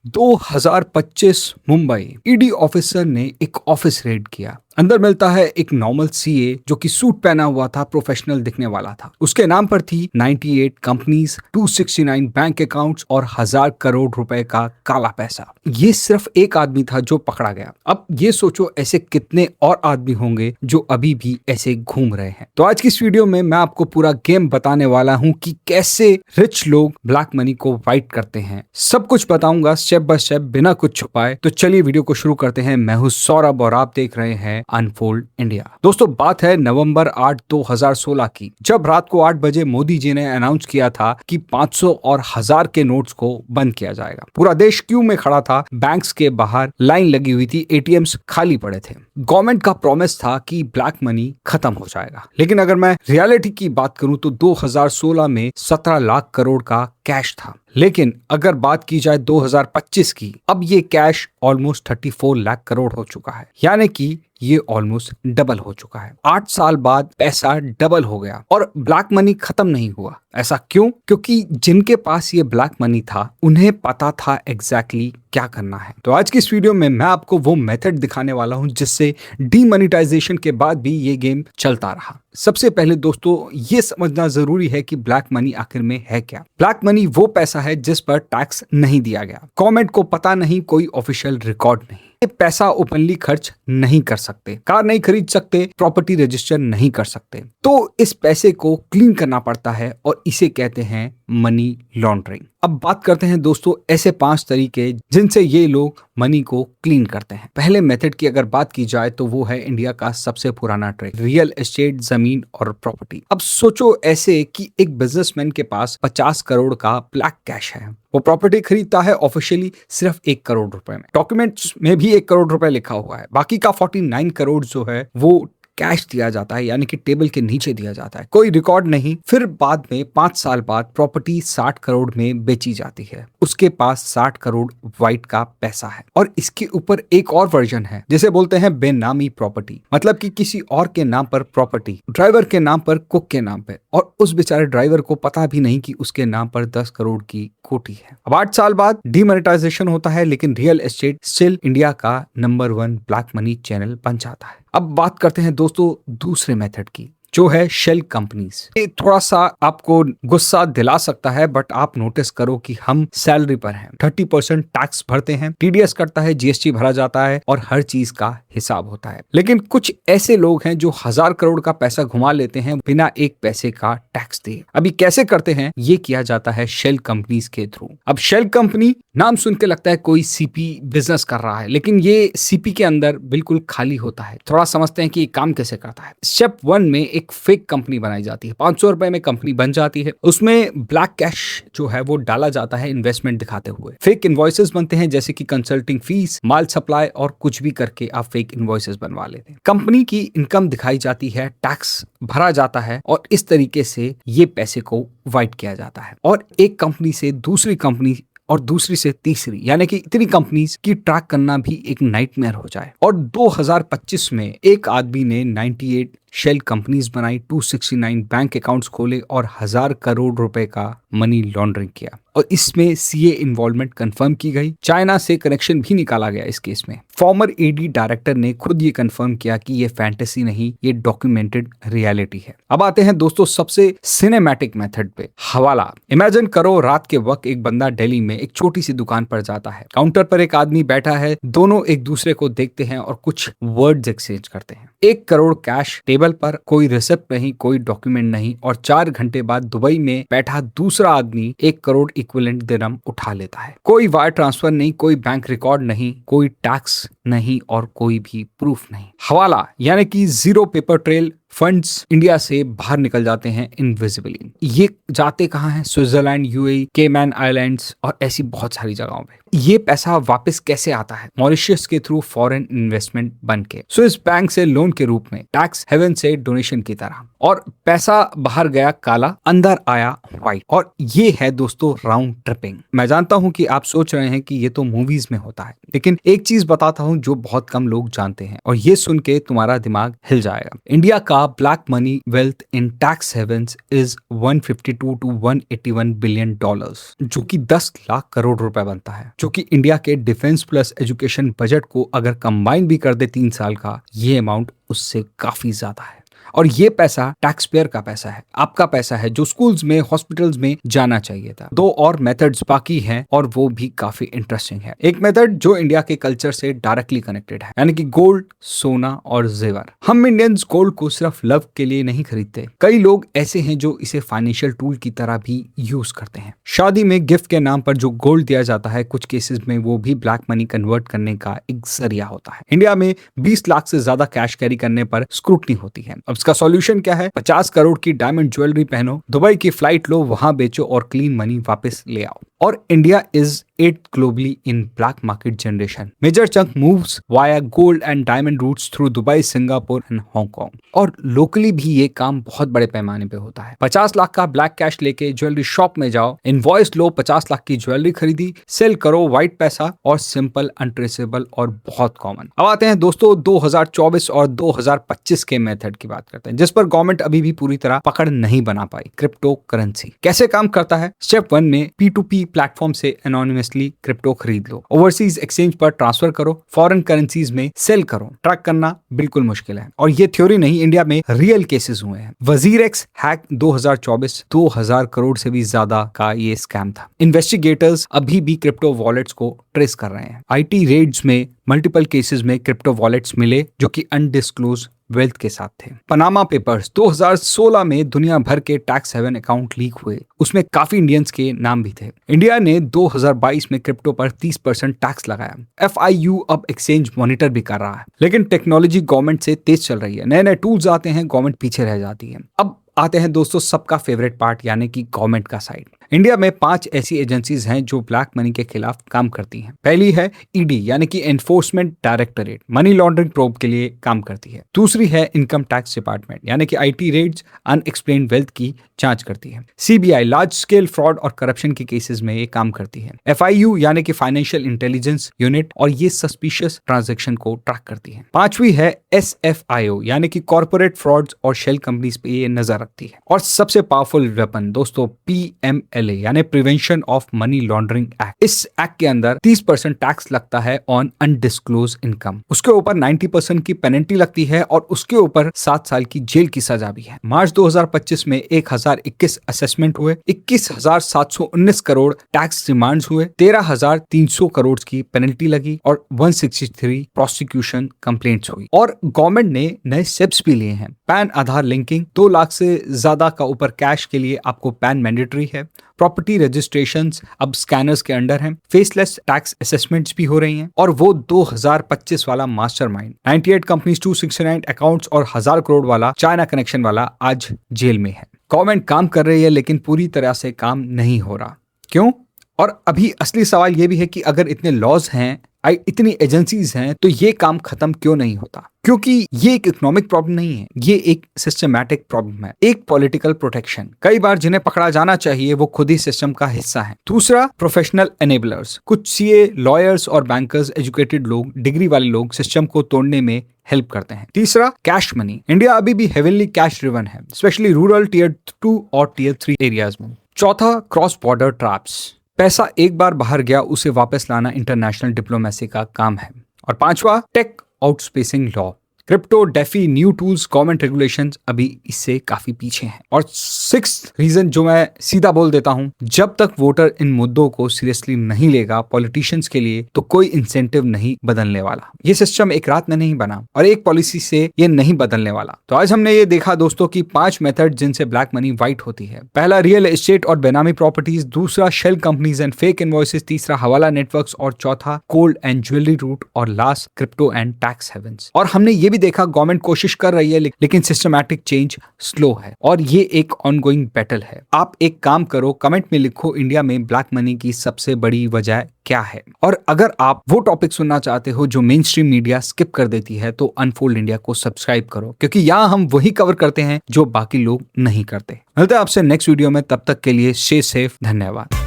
2025 Mumbai ED officer ने एक office red किया। अंदर मिलता है एक नॉर्मल सीए जो कि सूट पहना हुआ था, प्रोफेशनल दिखने वाला था। उसके नाम पर थी 98 कंपनीज, 269 बैंक अकाउंट्स और 1000 करोड़ रुपए का काला पैसा। ये सिर्फ एक आदमी था जो पकड़ा गया। अब ये सोचो ऐसे कितने और आदमी होंगे जो अभी भी ऐसे घूम रहे हैं। तो आज की इस वीडियो में मैं आपको पूरा गेम बताने वाला हूं कि कैसे रिच लोग ब्लैक मनी को वाइट करते हैं। सब कुछ बताऊंगा स्टेप बाय स्टेप, बिना कुछ छुपाए। तो चलिए वीडियो को शुरू करते हैं। मैं हूं सौरभ और आप देख रहे हैं अनफोल्ड इंडिया। दोस्तों, बात है नवंबर 8, 2016 की, जब रात को 8 बजे मोदी जी ने अनाउंस किया था कि 500 और 1000 के नोट्स को बंद किया जाएगा। पूरा देश क्यू में खड़ा था, बैंक्स के बाहर लाइन लगी हुई थी, एटीएम्स खाली पड़े थे। गवर्नमेंट का प्रॉमिस था कि ब्लैक मनी खत्म हो जाएगा। लेकिन अगर मैं रियलिटी की बात करूं तो 2016 में 17 लाख करोड़ का कैश था। लेकिन अगर बात की जाए 2025 की, अब ये कैश ऑलमोस्ट 34 लाख करोड़ हो चुका है। यानी कि ये ऑलमोस्ट डबल हो चुका है। 8 साल बाद पैसा डबल हो गया और ब्लैक मनी खत्म नहीं हुआ। ऐसा क्यों? क्योंकि जिनके पास ये ब्लैक मनी था उन्हें पता था एग्जैक्टली क्या करना है। तो आज की इस वीडियो में मैं आपको वो मेथड दिखाने वाला हूं जिससे डीमोनेटाइजेशन के बाद भी ये गेम चलता रहा। सबसे पहले दोस्तों, ये समझना जरूरी है कि ब्लैक मनी आखिर में है क्या। ब्लैक मनी वो पैसा है जिस पर टैक्स नहीं दिया गया, गवर्नमेंट को पता नहीं, कोई ऑफिशियल रिकॉर्ड नहीं। ये पैसा ओपनली खर्च नहीं कर सकते, कार नहीं खरीद सकते, प्रॉपर्टी रजिस्टर नहीं कर सकते। तो इस पैसे को क्लीन करना पड़ता है और इसे कहते हैं मनी लॉन्ड्रिंग। अब बात करते हैं दोस्तों ऐसे 5 तरीके जिनसे ये लोग मनी को क्लीन करते हैं। पहले मेथड की अगर बात की जाए तो वो है इंडिया का सबसे पुराना ट्रेड, रियल एस्टेट, जमीन और प्रॉपर्टी। अब सोचो ऐसे कि एक बिजनेसमैन के पास 50 करोड़ का ब्लैक कैश है। वो प्रॉपर्टी खरीदता है ऑफिशियली सिर्फ 1 करोड़ रुपए में, डॉक्यूमेंट्स में भी 1 करोड़ रुपए लिखा हुआ है। बाकी का 49 करोड़ जो है वो कैश दिया जाता है, यानी कि टेबल के नीचे दिया जाता है, कोई रिकॉर्ड नहीं। फिर बाद में 5 साल बाद प्रॉपर्टी 60 करोड़ में बेची जाती है। उसके पास 60 करोड़ वाइट का पैसा है। और इसके ऊपर एक और वर्जन है जिसे बोलते हैं बेनामी प्रॉपर्टी, मतलब कि किसी और के नाम पर प्रॉपर्टी, ड्राइवर के नाम पर, कुक के नाम पे, और उस बेचारे ड्राइवर को पता भी नहीं कि उसके नाम पर 10 करोड़ की कोठी है। अब 8 साल बाद डीमोनेटाइजेशन होता है, लेकिन रियल एस्टेट स्टिल इंडिया का नंबर 1 ब्लैक मनी चैनल बन जाता है। अब बात करते हैं दोस्तों दूसरे मेथड की, जो है शेल कंपनीज। ये थोड़ा सा आपको गुस्सा दिला सकता है, बट आप नोटिस करो कि हम सैलरी पर हैं, 30% टैक्स भरते हैं, टीडीएस कटता है, जीएसटी भरा जाता है और हर चीज का हिसाब होता है। लेकिन कुछ ऐसे लोग हैं जो 1000 करोड़ का पैसा घुमा लेते हैं बिना एक पैसे का टैक्स दिए। अभी कैसे करते हैं? ये किया जाता है शेल कंपनीज के थ्रू। अब शेल कंपनी नाम सुन के लगता है कोई सीपी बिजनेस कर रहा है, लेकिन ये सीपी के अंदर बिल्कुल खाली होता है। थोड़ा समझते हैं कि ये काम कैसे करता है। स्टेप 1 में एक फेक कंपनी बनाई जाती है, 500 रुपए में कंपनी बन जाती है। उसमें ब्लैक कैश जो है वो डाला जाता है इन्वेस्टमेंट दिखाते हुए। फेक इनवॉइसेस बनते हैं, जैसे कि कंसल्टिंग फीस, माल सप्लाई और कुछ भी करके आप फेक इनवॉइसेस बनवा लेते हैं। कंपनी की इनकम दिखाई जाती है, टैक्स भरा जाता है और इस तरीके से ये पैसे को वाइट किया जाता है। और एक कंपनी से दूसरी कंपनी और दूसरी से तीसरी, यानी कि इतनी कंपनीज की ट्रैक करना भी एक नाइटमेयर हो जाए। और 2025 में एक आदमी ने 98 शेल कंपनीज बनाई, 269 बैंक अकाउंट्स खोले और 1000 करोड़ रुपए का मनी लॉन्ड्रिंग किया। और इसमें सीए इन्वॉल्वमेंट कंफर्म की गई, चाइना से कनेक्शन भी निकाला गया इस केस में। फॉर्मर ईडी डायरेक्टर ने खुद ये कंफर्म किया कि ये फैंटेसी नहीं, ये डॉक्यूमेंटेड रियलिटी है। अब आते हैं दोस्तों सबसे सिनेमैटिक मेथड पे, हवाला। इमेजिन करो रात के वक्त एक बंदा दिल्ली में एक छोटी सी दुकान पर जाता है, काउंटर पर एक आदमी बैठा है, दोनों एक दूसरे को देखते हैं और कुछ वर्ड्स एक्सचेंज करते हैं। 1 करोड़ कैश टेबल पर, कोई रिसिप्ट नहीं, कोई डॉक्यूमेंट नहीं, और 4 घंटे बाद दुबई में बैठा दूसरा आदमी 1 करोड़ इक्विवेलेंट दिरहम उठा लेता है। कोई वायर ट्रांसफर नहीं, कोई बैंक रिकॉर्ड नहीं, कोई टैक्स नहीं और कोई भी प्रूफ नहीं। हवाला यानी कि zero paper trail, funds India से बाहर निकल जाते हैं इनविजिबली। ये जाते कहाँ हैं? स्विट्जरलैंड, यूएई, केमैन आइलैंड्स और ऐसी बहुत सारी जगहों पे। ये पैसा वापस कैसे आता है? मॉरिशस के थ्रू फॉरेन इन्वेस्टमेंट बन के, स्विस बैंक से लोन के रूप में, टैक्स हेवन से डोनेशन की तरह। और पैसा बाहर गया काला, अंदर आया व्हाइट। और ये है दोस्तों राउंड ट्रिपिंग। मैं जानता हूं कि आप सोच रहे हैं कि ये तो मूवीज में होता है, लेकिन एक चीज बताता हूं जो बहुत कम लोग जानते हैं और ये सुन के तुम्हारा दिमाग हिल जाएगा। इंडिया का का black money wealth in tax havens is 152 to 181 billion dollars, जो कि 10 लाख करोड़ रुपए बनता है, जो कि इंडिया के डिफेंस प्लस एजुकेशन बजट को अगर कंबाइन भी कर दे 3 साल का, ये अमाउंट उससे काफी ज्यादा है। और ये पैसा टैक्स पेयर का पैसा है, आपका पैसा है, जो स्कूल्स में हॉस्पिटल्स में जाना चाहिए था। 2 और मेथड्स बाकी हैं और वो भी काफी इंटरेस्टिंग है। एक मेथड जो इंडिया के कल्चर से डायरेक्टली कनेक्टेड है, यानी कि गोल्ड, सोना और जेवर। हम इंडियंस गोल्ड को सिर्फ लव के लिए नहीं खरीदते, कई लोग ऐसे हैं जो इसे फाइनेंशियल टूल की तरह भी यूज करते हैं। शादी में गिफ्ट के नाम पर जो गोल्ड दिया जाता है, कुछ केसेस में वो भी ब्लैक मनी कन्वर्ट करने का एक जरिया होता है। इंडिया में 20 लाख से ज्यादा कैश कैरी करने पर स्क्रूटनी होती है। अब इसका सॉल्यूशन क्या है? 50 करोड़ की डायमंड ज्वेलरी पहनो, दुबई की फ्लाइट लो, वहां बेचो और क्लीन मनी वापस ले आओ। और India is 8th globally in black market generation. Major chunk moves via gold and diamond routes through Dubai, Singapore and Hong Kong. और लोकली भी ये काम बहुत बड़े पैमाने पे होता है। 50 लाख का ब्लैक कैश लेके ज्वेलरी शॉप में जाओ, इनवॉइस लो, 50 लाख की ज्वेलरी खरीदी, सेल करो, व्हाइट पैसा, और सिंपल, अनट्रेसेबल और बहुत कॉमन। अब आते हैं दोस्तों 2024 और 2025 के मेथड की बात करते हैं, जिस पर गवर्नमेंट अभी भी पूरी तरह पकड़ नहीं बना पाई। क्रिप्टो करेंसी कैसे काम करता है? स्टेप 1 में P2P प्लेटफॉर्म से एनोनिमसली क्रिप्टो खरीद लो, ओवरसीज एक्सचेंज पर ट्रांसफर करो, फॉरेन करेंसीज में सेल करो। ट्रैक करना बिल्कुल मुश्किल है और ये थ्योरी नहीं, इंडिया में रियल केसेस हुए हैं। वजीरेक्स हैक 2024, 2000 करोड़ से भी ज्यादा का ये स्कैम था। इन्वेस्टिगेटर्स अभी भी क्रिप्टो वॉलेट्स को ट्रेस कर रहे हैं। IT रेड्स में मल्टीपल केसेस में क्रिप्टो वॉलेट्स मिले जो कि अनडिस्क्लोज वेल्थ के साथ थे। पनामा पेपर्स 2016 में दुनिया भर के टैक्स हेवन अकाउंट लीक हुए, उसमें काफी इंडियंस के नाम भी थे। इंडिया ने 2022 में क्रिप्टो पर 30% टैक्स लगाया। FIU अब एक्सचेंज मॉनिटर भी कर रहा है, लेकिन टेक्नोलॉजी गवर्नमेंट से तेज चल रही है, नए नए टूल्स आते हैं, गवर्नमेंट पीछे रह जाती है। अब आते हैं दोस्तों सबका फेवरेट पार्ट, यानी कि गवर्नमेंट का साइड। इंडिया में 5 ऐसी एजेंसीज हैं जो ब्लैक मनी के खिलाफ काम करती हैं। पहली है ED यानी कि enforcement directorate, money laundering probe के लिए काम करती है। दूसरी है इनकम टैक्स डिपार्टमेंट यानी कि IT रेड्स, अनएक्सप्लेन्ड वेल्थ की जांच करती है। CBI लार्ज स्केल फ्रॉड और करप्शन के केसेस में ये काम करती है। FIU यानी कि फाइनेंशियल इंटेलिजेंस यूनिट, और ये सस्पिशियस ट्रांजैक्शन को ट्रैक करती है। पांचवी है SFIO यानी कि कॉर्पोरेट फ्रॉड्स और शेल कंपनीज पे ये नजर रखती है। और सबसे पावरफुल वेपन दोस्तों PMLA यानी prevention of money laundering act. इस एक्ट के अंदर 30% टैक्स लगता है ऑन अनडिस्क्लोज इनकम, उसके ऊपर 90% की पेनल्टी लगती है और उसके ऊपर 7 साल की जेल की सजा भी है। मार्च 2025 में 1021 असेसमेंट हुए, 21,719 करोड़ टैक्स डिमांड्स हुए, 13,300 करोड़ की पेनल्टी लगी और 163 प्रोसिक्यूशन कंप्लेंट्स हुई। और गवर्नमेंट ने नए स्टेप्स भी लिए हैं। पैन आधार लिंकिंग, 2 लाख से ज्यादा का ऊपर कैश के लिए आपको पैन मैंडेटरी है। प्रॉपर्टी रजिस्ट्रेशंस अब स्कैनर्स के अंडर हैं। फेसलेस टैक्स असेसमेंट्स भी हो रही हैं। और वो 2025 वाला मास्टरमाइंड, 98 कंपनीज, 269 अकाउंट्स और 1000 करोड़ वाला चाइना कनेक्शन वाला आज जेल में है। गवर्नमेंट काम कर रही है लेकिन पूरी तरह से काम नहीं हो रहा। क्यों? और अभी असली सवाल ये भी है कि अगर इतने लॉज हैं, इतनी एजेंसीज हैं, तो ये काम खत्म क्यों नहीं होता? क्योंकि ये एक इकोनॉमिक प्रॉब्लम नहीं है, ये एक सिस्टमैटिक प्रॉब्लम है। एक पॉलिटिकल प्रोटेक्शन, कई बार जिन्हें पकड़ा जाना चाहिए वो खुद ही सिस्टम का हिस्सा है। दूसरा, प्रोफेशनल एनेबलर्स, कुछ CA, लॉयर्स और बैंकर्स, एजुकेटेड लोग, डिग्री वाले लोग सिस्टम को तोड़ने में हेल्प करते हैं। तीसरा, कैश मनी। इंडिया अभी भी हेविली कैश ड्रिवन है, स्पेशली रूरल Tier 2 और Tier 3 एरियाज में। चौथा, क्रॉस बॉर्डर ट्रैप्स, पैसा एक बार बाहर गया उसे वापस लाना इंटरनेशनल डिप्लोमेसी का काम है। और पांचवा, टेक आउटस्पेसिंग law, crypto, DeFi, new tools, government regulations अभी इससे काफी पीछे हैं। और 6th रीजन जो मैं सीधा बोल देता हूं, जब तक वोटर इन मुद्दों को सीरियसली नहीं लेगा पॉलिटिशियंस के लिए, तो कोई इंसेंटिव नहीं बदलने वाला। ये सिस्टम एक रात में नहीं बना और एक पॉलिसी से ये नहीं बदलने वाला। तो आज हमने ये देखा दोस्तों की 5 मेथड जिनसे ब्लैक मनी व्हाइट होती है। पहला, रियल एस्टेट और बेनामी प्रॉपर्टीज। दूसरा, shell companies and fake invoices. तीसरा, हवाला नेटवर्क्स। और चौथा, गोल्ड एंड ज्वेलरी रूट। और last, crypto and tax havens. और हमने ये देखा गवर्नमेंट कोशिश कर रही है लेकिन सिस्टमैटिक चेंज स्लो है और ये एक ऑनगोइंग बैटल है। आप एक काम करो, कमेंट में लिखो इंडिया में ब्लैक मनी की सबसे बड़ी वजह क्या है। और अगर आप वो टॉपिक सुनना चाहते हो जो मेन स्ट्रीम मीडिया स्किप कर देती है, तो अनफोल्ड इंडिया को सब्सक्राइब करो, क्योंकि यहाँ हम वही कवर करते हैं जो बाकी लोग नहीं करते। मिलते हैं आपसे नेक्स्ट वीडियो में, तब तक के लिए स्टे सेफ। धन्यवाद।